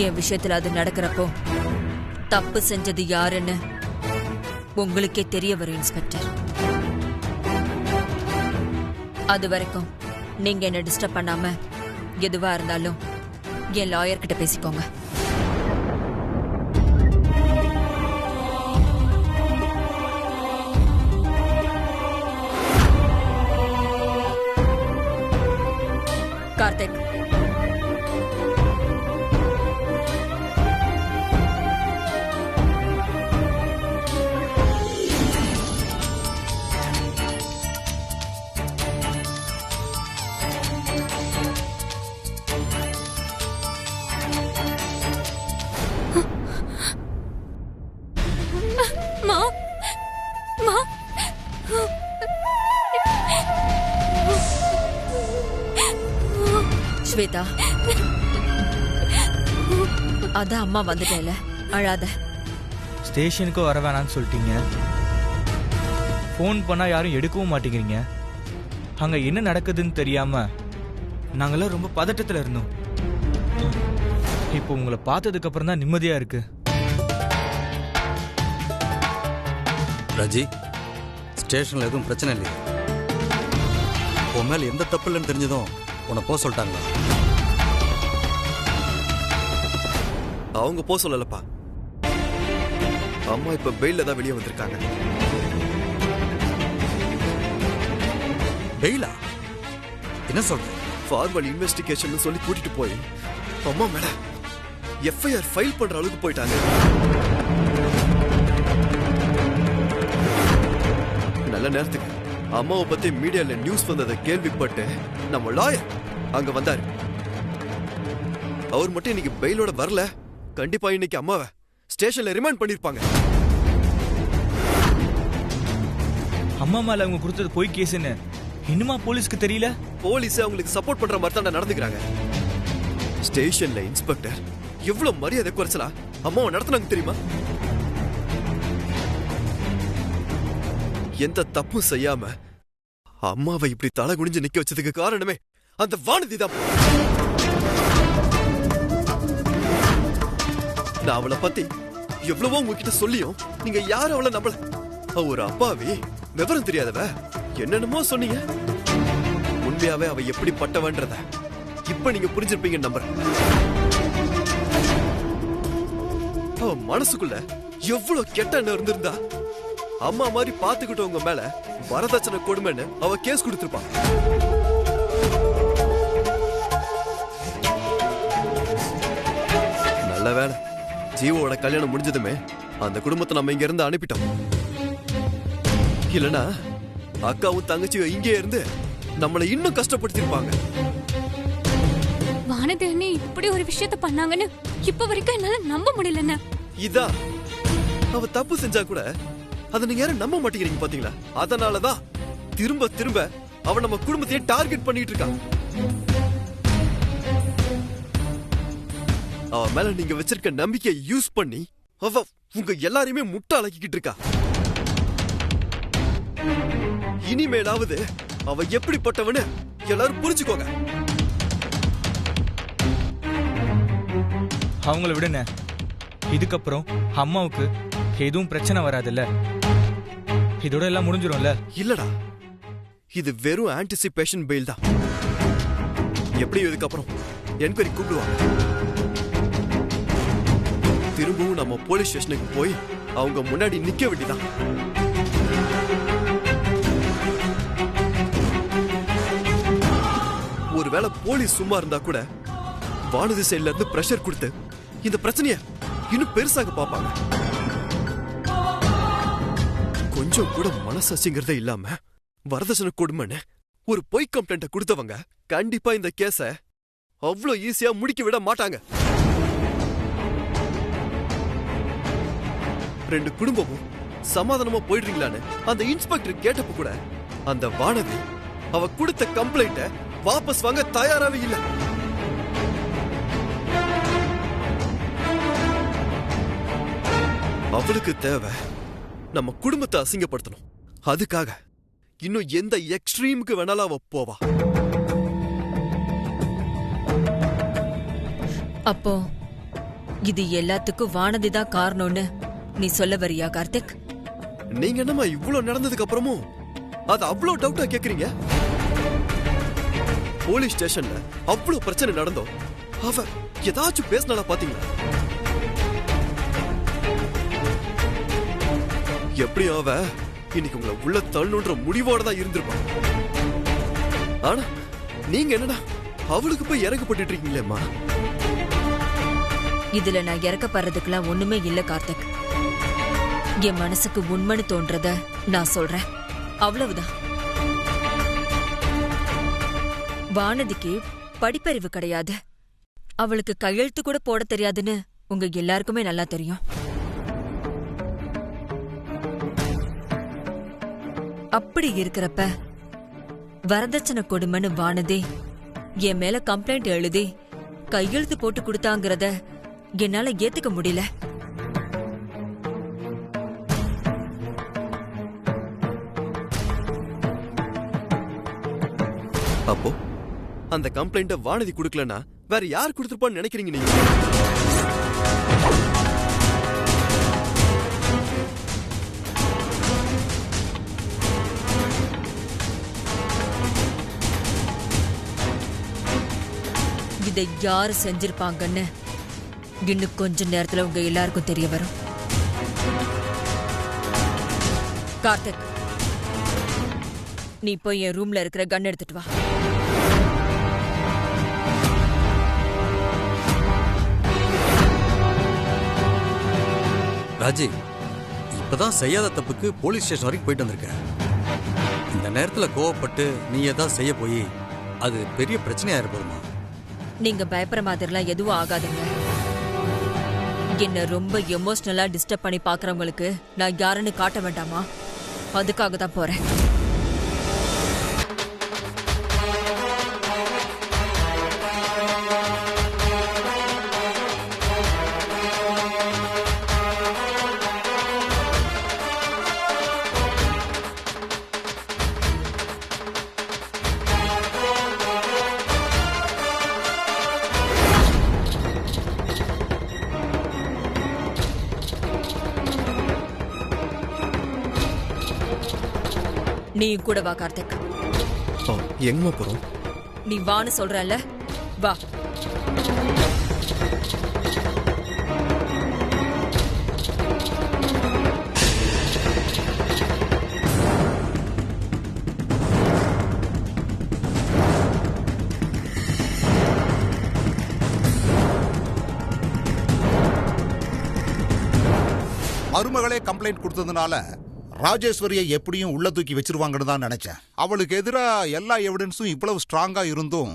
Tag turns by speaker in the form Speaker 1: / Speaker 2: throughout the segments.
Speaker 1: என் விஷயத்துல அது நடக்கிறப்போ தப்பு செஞ்சது யாருன்னு உங்களுக்கே தெரிய வரும் இன்ஸ்பெக்டர். அது வரைக்கும் நீங்க என்ன டிஸ்டர்ப் பண்ணாம எதுவா இருந்தாலும் என் லாயர் கிட்ட பேசிக்கோங்க. கார்த்திக், ஸ்வேதா, அதான் அம்மா வந்துட்டேல, அழாத.
Speaker 2: ஸ்டேஷனுக்கு வர வேணான்னு சொல்லிட்டீங்க. ஃபோன் பண்ணா யாரும் எடுக்கவும் மாட்டேங்கிறீங்க. அங்க என்ன நடக்குதுன்னு தெரியாம நாங்கெல்லாம் ரொம்ப பதட்டத்துல இருந்தோம். இப்போ உங்களை பார்த்ததுக்கு அப்புறம் தான் நிம்மதியா இருக்கு.
Speaker 3: ராஜி, ஸ்டேஷன்ல எதுவும் பிரச்சனை இல்லையா? உன் மேல எந்த தப்பு இல்லைன்னு தெரிஞ்சதும் உன்னை போக சொல்லிட்டாங்களா?
Speaker 4: அவங்க போக சொல்லலப்பா. அம்மா இப்ப பெயில தான் வெளியே வந்திருக்காங்க.
Speaker 3: பெயிலா? என்ன சொல்ற?
Speaker 4: ஃபார்மல் இன்வெஸ்டிகேஷன் சொல்லி கூட்டிட்டு போய் அம்மா மேல எஃப்ஐஆர் ஃபைல் பண்ற அளவுக்கு போயிட்டாங்க. நல்ல நேரத்துக்கு அம்மாவை பத்தி மீடியால நியூஸ் வந்ததை கேள்விப்பட்டு நம்ம லாயர் அங்க வந்தாரு. அவர் மட்டும் இன்னைக்கு பெயிலோட வரல, கண்டிப்பா இன்னைக்கு அம்மாவை ஸ்டேஷன்ல ரிமாண்ட் பண்ணிருப்பாங்க.
Speaker 2: அம்மா மேல அவங்க கொடுத்தது பொய் கேஸ்ன்னு இன்னுமா போலீஸ்க்கு தெரியல?
Speaker 4: போலீஸ் அவங்களுக்கு சப்போர்ட் பண்ற மாதிரி தான் நடந்துக்கிறாங்க. ஸ்டேஷன்ல இன்ஸ்பெக்டர் எவ்வளவு மரியாதை குறைச்சலா அம்மாவை நடத்தினாங்க தெரியுமா? எந்த தப்பும் செய்யாம அம்மாவை இப்படி தலை குனிஞ்சு நிக்க வச்சதுக்கு காரணமே அந்த வானதி தான். நான் அவளை பத்தி எவ்வளவோ உங்ககிட்ட சொல்லியும் நீங்க யாரும் அவளை நம்பல. ஒரு அப்பாவி, விவரம் தெரியாதவ, என்னென்னமோ சொன்னீங்க. உண்மையாவே அவ எப்படி பட்டவன்றத இப்ப நீங்க புரிஞ்சிருப்பீங்க நம்புறேன். அவ மனசுக்குள்ள எவ்வளவு கெட்ட எண்ணம் இருந்திருந்தா அம்மா மாதிரி பாத்துக்கிட்டவங்க மேல வரதட்சணை கொடுமைன்னு அவ கேஸ் கொடுத்திருப்பான். நல்ல வேலை, ஜீவோட கல்யாணம் முடிஞ்சதுமே அந்த குடும்பத்தை நம்ம இங்க இருந்து அனுப்பிட்டோம். இல்லனா அக்காவும் தங்கச்சியும் இங்கே இருந்து நம்மளை இன்னும் கஷ்டப்படுத்திருப்பாங்க.
Speaker 5: வானதி அண்ணி இப்படி ஒரு விஷயத்த பண்ணாங்கன்னு இப்ப வரைக்கும் என்னால நம்ப முடியலன்னு.
Speaker 4: இதா அவ தப்பு செஞ்சா கூட அதை நீங்க யாரும் நம்ப மாட்டேங்கிறீங்க பாத்தீங்களா? அதனாலதான் திரும்ப திரும்ப அவ நம்ம குடும்பத்தையே டார்கெட் பண்ணிட்டு இருக்கான். அவ மேல நீங்க வச்சிருக்க நம்பிக்கையை யூஸ் பண்ணி அவ உங்க எல்லாரையுமே முட்டாளாக்கிட்டு இருக்கா. இனிமேலாவது அவ எப்படிப்பட்டவன்னு எல்லாரும் புரிஞ்சுக்கோங்க.
Speaker 2: அவங்கள விடுன, இதுக்கப்புறம் அம்மாவுக்கு எதுவும் பிரச்சனை வராதுல்ல? இதோட எல்லாம் முடிஞ்சிரும்ல?
Speaker 4: இல்லடா, இது வெறும் ஆன்டிசிபேஷன் பெயில் தான். எப்படி இதுக்கப்புறம் என்கொயரி கூப்பிடுவாங்க. திரும்பவும் நம்ம போலீஸ் ஸ்டேஷனுக்கு போய் அவங்க முன்னாடி நிக்க வேண்டியதான். ஒருவேளை போலீஸ் சும்மா இருந்தா கூட வானதி சைட்ல இருந்து பிரஷர் கொடுத்து இந்த பிரச்சனைய இன்னும் பெருசாக பாப்பாங்க. கொஞ்சம் கூட மனசாட்சிங்கிறதே இல்லாம வரதட்சணை கொடுமைன்னு ஒரு பொய் கம்ப்ளைண்ட் கொடுத்தவங்க கண்டிப்பா இந்த கேஸ அவ்வளவு ஈஸியா முடிக்க விட மாட்டாங்க. ரெண்டு குடும்பமும் சமாதானமா போயிடுறீங்களான்னு அந்த இன்ஸ்பெக்டர் கேட்டப்ப கூட அந்த வானதி அவ கொடுத்த கம்ப்ளைண்ட வாபஸ் வாங்க தயாராவே இல்ல. அவளுக்கு தேவை நம்ம குடும்பத்தை அசிங்கப்படுத்தணும். அதுக்காக இன்னும் எந்த எக்ஸ்ட்ரீமுக்கு வேணாலும் அவ போவா.
Speaker 1: அப்போ இது எல்லாத்துக்கும் வானதி தான் காரணம்னு நீ சொல்ல வரியா கார்த்திக்?
Speaker 4: நீங்க என்னமா இவ்வளவு நடந்ததுக்கு அப்புறமும் அது அவ்வளவு டவுட்டா கேக்குறீங்க? போலீஸ் ஸ்டேஷன்ல அவ்வளவு பிரச்சனை நடந்தோம், அவ ஏதாச்சும் பேசினால பாத்தீங்களா? எப்படியும் அவ இன்னைக்கு உங்களை உள்ள தள்ளுன்ற முடிவோட தான் இருந்திருப்பான். ஆனா நீங்க என்னடா அவளுக்கு போய் இறக்கப்பட்டு இருக்கீங்களேம்மா.
Speaker 1: இதுல நான் இறக்கப்படுறதுக்கெல்லாம் ஒண்ணுமே இல்ல கார்த்திக். என் மனசுக்கு உண்மைன்னு தோன்றத நான் சொல்றேன், அவ்வளவுதான். வானதிக்கு படிப்பறிவு கிடையாது, அவளுக்கு கையெழுத்து கூட போட தெரியாதுன்னு உங்க எல்லாருக்குமே நல்லா தெரியும். அப்படி இருக்கிறப்ப வரதட்சணை கொடுமைன்னு வானதி என் மேல கம்ப்ளைண்ட் எழுதி கையெழுத்து போட்டு கொடுத்தாங்கிறத என்னால ஏத்துக்க முடியல.
Speaker 4: அப்போ அந்த கம்ப்ளைண்ட வானதி கொடுக்கலன்னா வேற யார் கொடுத்திருப்பான்னு நினைக்கிறீங்க நீங்க?
Speaker 1: இதை யாரு செஞ்சிருப்பாங்கன்னு இன்னும் கொஞ்ச நேரத்துல உங்க எல்லாருக்கும் தெரிய வரும். கார்த்திக், நீ போய் என் ரூம்ல இருக்கிற கன் எடுத்துட்டு வா.
Speaker 3: ராஜி, இப்பதான் செய்யாத தப்புக்கு போலீஸ் ஸ்டேஷன் வரைக்கும் போயிட்டு வந்திருக்க. இந்த நேரத்துல கோவப்பட்டு நீ ஏதாவது செய்ய போய் அது பெரிய பிரச்சனையா இருப்பதுமா?
Speaker 1: நீங்க பயப்படுற மாதிரிலாம் எதுவும் ஆகாதுங்க. என்ன ரொம்ப எமோஷனலா டிஸ்டர்ப் பண்ணி பாக்குறவங்களுக்கு நான் யாருன்னு காட்ட வேண்டாமா? அதுக்காக தான் போறேன். நீ கூட வா கார்த்திக்.
Speaker 4: எங்கம்மா போறோம்?
Speaker 1: நீ வான்னு சொல்றல, வா.
Speaker 6: மருமகளே கம்ப்ளைண்ட் கொடுத்ததுனால ராஜேஸ்வரியை எப்படியும் உள்ள தூக்கி வச்சிருவாங்கன்னு தான் நினைச்சேன். அவளுக்கு எதிராக எல்லா எவிடன்ஸும் இவ்வளவு ஸ்ட்ராங்கா இருந்தும்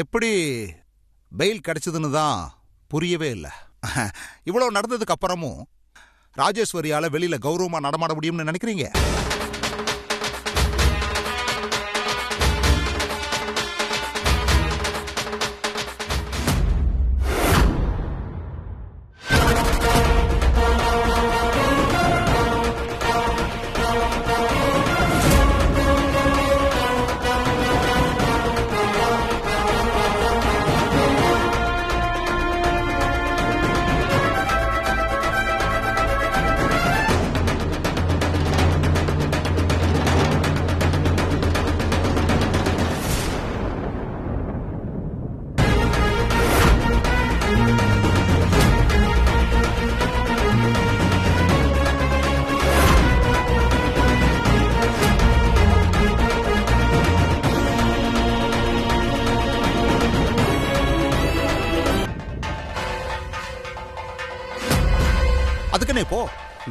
Speaker 6: எப்படி பெயில் கிடைச்சதுன்னு தான் புரியவே இல்லை. இவ்வளவு நடந்ததுக்கு அப்புறமும் ராஜேஸ்வரியால வெளியில கௌரவமா நடமாட முடியும்னு நினைக்கிறீங்க? அதுக்குன்னு போ.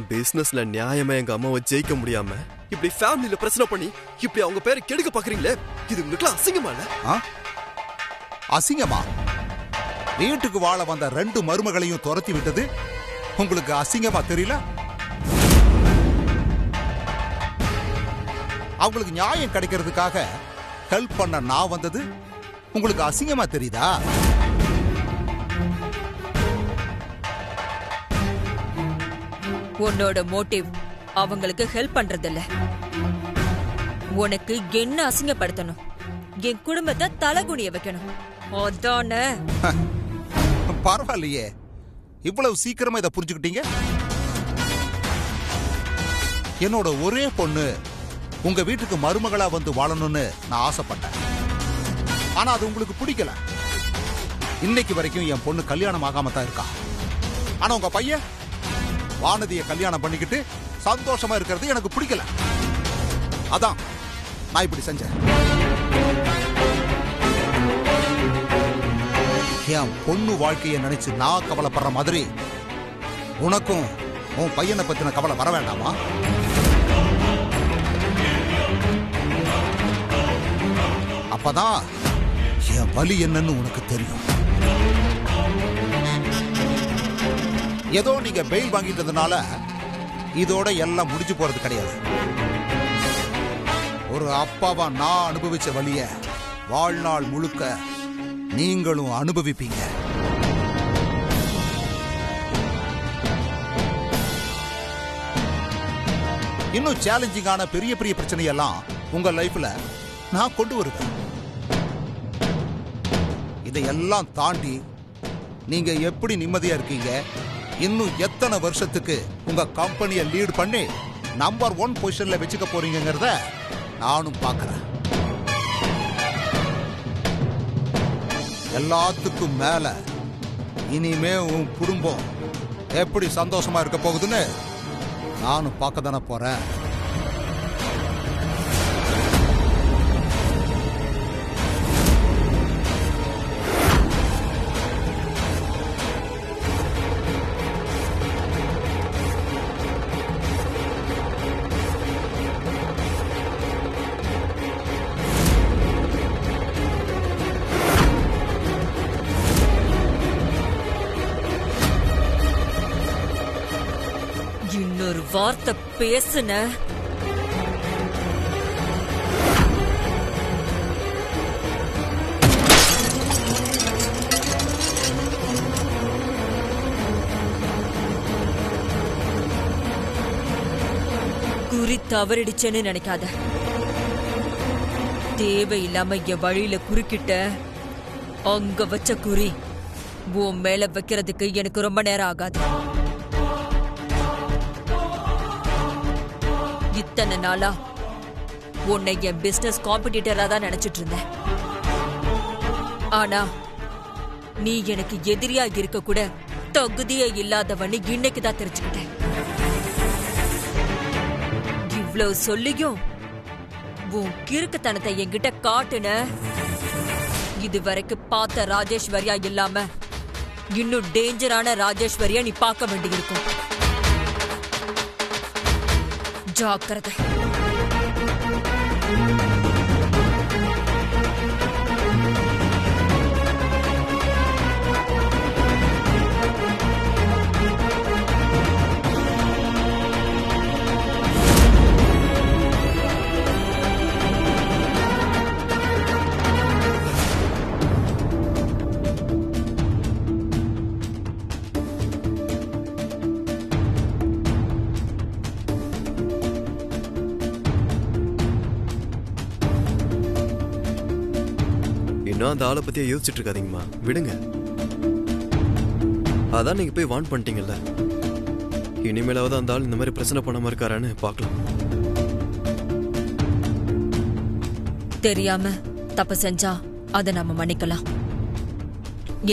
Speaker 4: பிசினஸ்ல நியாயமா எங்க அம்மாவை ஜெயிக்க முடியாம இப்படி ஃபேமிலில பிரச்சனை பண்ணி இப்படி அவங்க பேரை கெடுக்க பாக்குறீங்களே, இது உங்களுக்கு அசிங்கமா இல்ல?
Speaker 6: அசிங்கமா? வீட்டுக்கு வாழ வந்த 2 மருமகளையும் துரத்தி விட்டது உங்களுக்கு அசிங்கமா தெரியல? அவங்களுக்கு நியாயம் கிடைக்கிறதுக்காக ஹெல்ப் பண்ண நான் வந்தது உங்களுக்கு அசிங்கமா தெரியுதா?
Speaker 1: உன்னோட மோட்டிவ் அவங்களுக்கு ஹெல்ப் பண்றதில்ல. உனக்கு என்ன அசிங்கப்படுத்தணும், என் குடும்பத்தை தலகுனிய வைக்கணும். அதானே?
Speaker 6: பரவாயில்லையே, இவ்வளவு சீக்கிரமா இதை புரிஞ்சுக்கிட்டீங்க? என்னோட ஒரே பொண்ணு உங்க வீட்டுக்கு மருமகளா வந்து வாழணும்னு நான் ஆசைப்பட்டேன். ஆனா அது உங்களுக்கு பிடிக்கல. இன்னைக்கு வரைக்கும் என் பொண்ணு கல்யாணம் ஆகாம தான் இருக்கா. ஆனா உங்க பையன் வானதியை கல்யாணம் பண்ணிக்கிட்டு சந்தோஷமா இருக்கிறது எனக்கு பிடிக்கல. அதான் நான் இப்படி செஞ்சேன். என் பொண்ணு வாழ்க்கையை நினைச்சு நான் கவலைப்படுற மாதிரி உனக்கும் உன் பையனை பத்தின கவலை வர வேண்டாமா? அப்பதான் என் வலி என்னன்னு உனக்கு தெரியும். ஏதோ நீங்க பெயில் வாங்கிட்டதுனால இதோட எல்லாம் முடிஞ்சு போறது கிடையாது. ஒரு அப்பாவா நான் அனுபவிச்ச வலிய வாழ்நாள் முழுக்க நீங்களும் அனுபவிப்பீங்க. இன்னும் சேலஞ்சிங்கான பெரிய பெரிய பிரச்சனையெல்லாம் உங்க லைஃப்ல நான் கொண்டு வருவேன். இதையெல்லாம் தாண்டி நீங்க எப்படி நிம்மதியா இருக்கீங்க, இன்னும் எத்தனை வருஷத்துக்கு உங்க கம்பெனியை லீட் பண்ணி நம்பர் 1 பொசிஷன்ல வச்சுக்க போறீங்கிறத நானும் பார்க்கிறேன். எல்லாத்துக்கும் மேல இனிமே உன் குடும்பம் எப்படி சந்தோஷமா இருக்க போகுதுன்னு நானும் பார்க்க தானே போறேன்.
Speaker 1: இன்னொரு வார்த்தை பேசுன குறி தவறிடுச்சேன்னு நினைக்காத. தேவையில்லாம என் வழியில குறுக்கிட்ட அங்க வச்ச குறி உன் மேல வைக்கிறதுக்கு எனக்கு ரொம்ப நேரம் ஆகாது. இத்தனை நாளா உன்னை என் பிசினஸ் காம்படிட்டரா தான் நினைச்சிட்டு இருந்தேன். ஆனா நீ எனக்கு எதிரியா இருக்க கூட தகுதியே இல்லாதவன்னு இன்னைக்கு தான் தெரிஞ்சுக்கிட்டேன். இவ்வளவு சொல்லியும் உன் கிறுக்குத்தனத்தை என்கிட்ட காட்டுன. இதுவரைக்கும் பார்த்த ராஜேஸ்வரியா இல்லாம இன்னும் டேஞ்சரான ராஜேஸ்வரியா நீ பார்க்க வேண்டியிருக்கும். ஜாக்கிரதை.
Speaker 4: இன்னும் அந்த ஆளை பத்தியே யோசிச்சுட்டு இருக்காதீங்கம்மா, விடுங்க. அதான் நீங்க போய் வான் பண்ணிட்டீங்கல்ல, இனிமேலாவது அந்த ஆள் இந்த மாதிரி பிரச்சனை பண்ணாம இருக்காரான்னு பார்க்கலாம்.
Speaker 1: தெரியாம தப்பு செஞ்சா அதை நாம மன்னிக்கலாம்,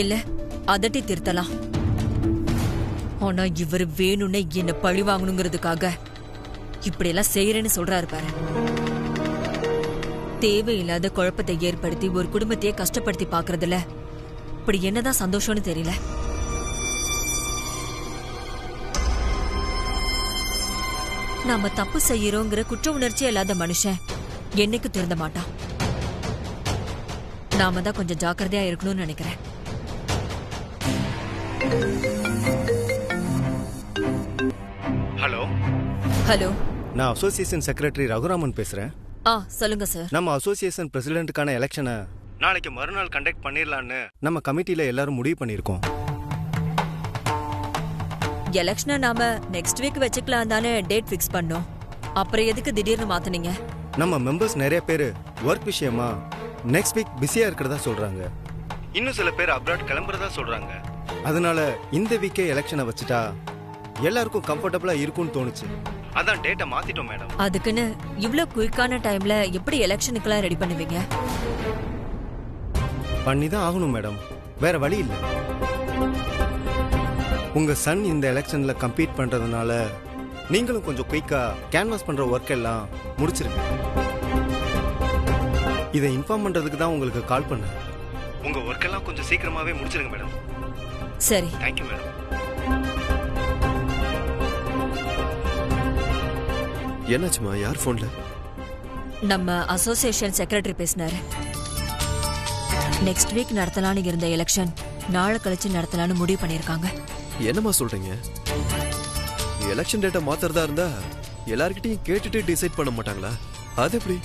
Speaker 1: இல்ல அதட்டி திருத்தலாம். ஆனா இவர் வேணும்னே என்ன பழி வாங்கணுங்கிறதுக்காக இப்படி எல்லாம் செய்யறேன்னு சொல்றாரு பாரு. தேவையில்லாத குழப்பத்தை ஏற்படுத்தி ஒரு குடும்பத்தையே கஷ்டப்படுத்தி பாக்குறதுல இப்படி என்னதான் சந்தோஷம்னு தெரியல. நாம தப்பு செய்யறோங்கிற குற்ற உணர்ச்சியே இல்லாத மனுஷன் என்னைக்கு திருந்த மாட்டான். நாம தான் கொஞ்சம் ஜாக்கிரதையா இருக்கணும்னு நினைக்கிறேன்.
Speaker 7: ஹலோ
Speaker 1: ஹலோ,
Speaker 7: நான் அசோசியேஷன் செக்ரட்டரி ரகுராமன் பேசுறேன்.
Speaker 1: சொல்லுங்க சார்.
Speaker 7: நம்ம அசோசியேஷன் பிரசிடென்ட்டுக்கான எலெக்ஷனை நாளைக்கு மறுநாள் கண்டக்ட் பண்ணிடலான்னு நம்ம கமிட்டியில எல்லாரும் முடிவு பண்ணியிருக்கோம்.
Speaker 1: எலெக்ஷனை நாம நெக்ஸ்ட் வீக் வச்சுக்கலாம் தானே டேட் ஃபிக்ஸ் பண்ணோம். அப்புறம் எதுக்கு திடீர்னு மாத்துனீங்க?
Speaker 7: நம்ம மெம்பர்ஸ் நிறைய பேர் ஒர்க் விஷயமா நெக்ஸ்ட் வீக் பிஸியா இருக்கிறதா சொல்றாங்க. இன்னும் சில பேர் அப்ராட் கிளம்புறதா சொல்றாங்க. அதனால இந்த வீக்கே எலெக்ஷனை வச்சுட்டா எல்லாருக்கும் கம்ஃபர்டபுளா இருக்கும்னு தோணுச்சு. அதான் டேட்டை மாத்திட்டோம் மேடம்.
Speaker 1: அதுக்குன்னு இவ்ளோ குயிக்கான டைம்ல எப்படி எலெக்ஷனுக்குலாம் ரெடி பண்ணுவீங்க?
Speaker 7: பண்ணி தான் ஆகணும் மேடம், வேற வழி இல்லை. உங்க சன் இந்த எலெக்ஷன்ல கம்பீட் பண்றதுனால நீங்களும் கொஞ்சம் குயிக்கா கேன்வாஸ் பண்ற ஒர்க் எல்லாம் முடிச்சிருங்க. இதை இன்ஃபார்ம் பண்றதுக்கு தான் உங்களுக்கு கால் பண்ணேன். உங்க ஒர்க் எல்லாம் கொஞ்சம் சீக்கிரமாவே முடிச்சிருங்க மேடம்.
Speaker 1: சரி.
Speaker 7: Thank you madam.
Speaker 4: என்னாச்சுமா? யார் போன்ல?
Speaker 1: நம்ம அசோசியேஷன் செக்ரட்டரி பேசினாரு. நெக்ஸ்ட் வீக் நடத்தலான்னு இருந்த எலெக்ஷன் நாளை கழிச்சு நடத்தலான்னு முடிவு பண்ணிருக்காங்க.
Speaker 4: என்னம்மா சொல்றீங்க? எலெக்ஷன் டேட்டா மாத்துறதா இருந்தா எல்லார்கிட்டயும் கேட்டுட்டு டிசைட் பண்ண மாட்டாங்களா? அது எப்படி?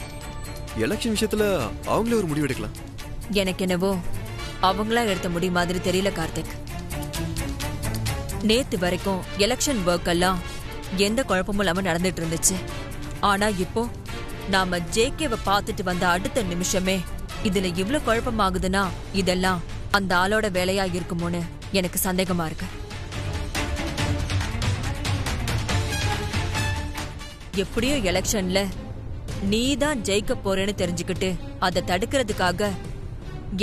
Speaker 4: எலெக்ஷன் விஷயத்துல அவங்களே ஒரு முடிவு எடுக்கலாம்.
Speaker 1: எனக்கு என்னவோ அவங்களா எடுத்த முடிவு மாதிரி தெரியல கார்த்திக். நேத்து வரைக்கும் எலெக்ஷன் ஒர்க் எல்லாம் எந்த குழப்பமும் இல்லாம நடந்துட்டு இருந்துச்சு. ஆனா இப்போ நாம ஜேகேவை பார்த்துட்டு வந்த அடுத்த நிமிஷமே இதுல இவ்ளோ குழப்பமாகுதுன்னா இதெல்லாம் அந்த ஆளோட வேலையா இருக்குமோன்னு எனக்கு சந்தேகமா இருக்கு. எப்படியோ எலெக்ஷன்ல நீதான் ஜெயிக்க போறேன்னு தெரிஞ்சுக்கிட்டு அதை தடுக்கிறதுக்காக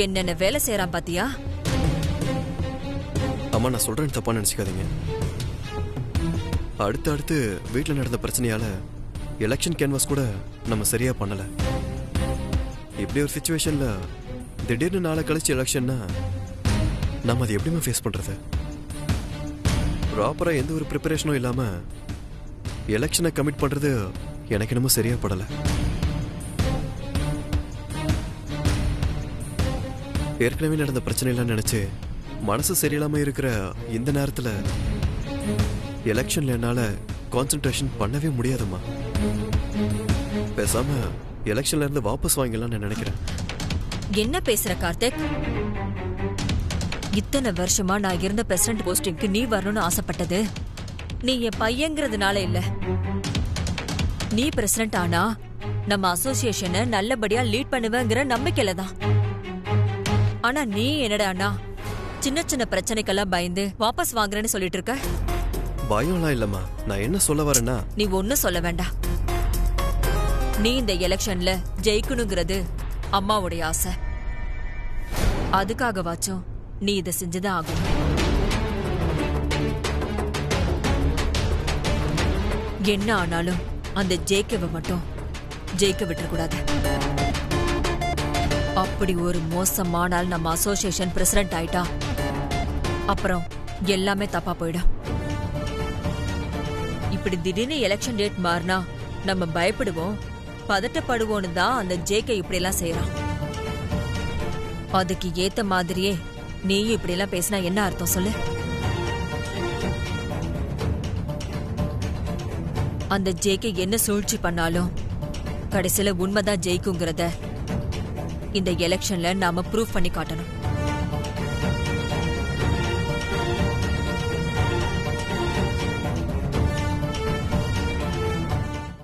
Speaker 1: என்னென்ன வேலை செய்யறான் பாத்தியா?
Speaker 4: அம்மா, நான் சொல்றேன்னு தப்பா நினைச்சுக்காதீங்க. அடுத்து வீட்டுல நடந்த பிரச்சனையால எலெக்ஷன் கேன்வாஸ் கூட நம்ம சரியா பண்ணல. இப்படி ஒரு சிச்சுவேஷன்ல திடீர்னு நாளை கழிச்சு எலெக்ஷன்னா நம்ம அதை எப்படிமா ஃபேஸ் பண்றது? ப்ராப்பரா எந்த ஒரு ப்ரிப்பரேஷனும் இல்லாம எலெக்ஷனை கமிட் பண்றது எனக்கு என்னமோ சரியா படல. ஏற்கனவே நடந்த பிரச்சனை எல்லாம் நினைச்சு மனசு சரியில்லாம இருக்கிற இந்த நேரத்துல எலெக்ஷன்ல என்னால கான்சென்ட்ரேஷன் பண்ணவே முடியாதுமா. பேசாம எலெக்ஷன்ல இருந்து வாபஸ் வாங்கலாம்னு நினைக்கிறேன்.
Speaker 1: என்ன பேசுற கார்த்திக்? இத்தனை வருஷமா நான் இருந்த பிரசிடென்ட் போஸ்டிங்க்கு நீ வரணும்னு ஆசைப்பட்டது நீ என் பையங்கிறதுனால இல்ல. நீ பிரசிடென்ட் ஆனா நம்ம அசோசியேஷனை நல்லபடியா லீட் பண்ணுவேங்கிற நம்பிக்கையில தான். ஆனா நீ என்னடானா சின்ன சின்ன பிரச்சனைக்கெல்லாம் பயந்து வாபஸ் வாங்குறேன்னு சொல்லிட்டு இருக்க.
Speaker 4: பயம்லாம் இல்லம்மா. நான் என்ன சொல்ல வரேன்னா,
Speaker 1: நீ ஒன்னும் சொல்ல வேண்டாம். நீ இந்த எலெக்ஷன்ல ஜெயிக்கணுங்கிறது அம்மாவுடைய ஆசை. அதுக்காகவாச்சும் நீ இதை செஞ்சுதான் ஆகும். என்ன ஆனாலும் அந்த ஜேகேவை மட்டும் ஜெயிக்க விட்டுறக்கூடாது. அப்படி ஒரு மோசமானால் நம்ம அசோசியேஷன் பிரசிடென்ட் ஆயிட்டா அப்புறம் எல்லாமே தப்பா போயிடும். இப்படி திடீர்னு எலெக்ஷன் டேட் மாறினா நம்ம பயப்படுவோம், பதட்டப்படுவோம்னு தான் அந்த ஜேகே இப்படி எல்லாம் செய்யறான். அதுக்கு ஏத்த மாதிரியே நீயும் இப்படி எல்லாம் பேசினா என்ன அர்த்தம் சொல்லு? அந்த ஜேகே என்ன சூழ்ச்சி பண்ணாலும் கடைசியில உண்மைதான் ஜெயிக்குங்கிறத இந்த எலெக்ஷன்ல நாம ப்ரூவ் பண்ணி காட்டணும்.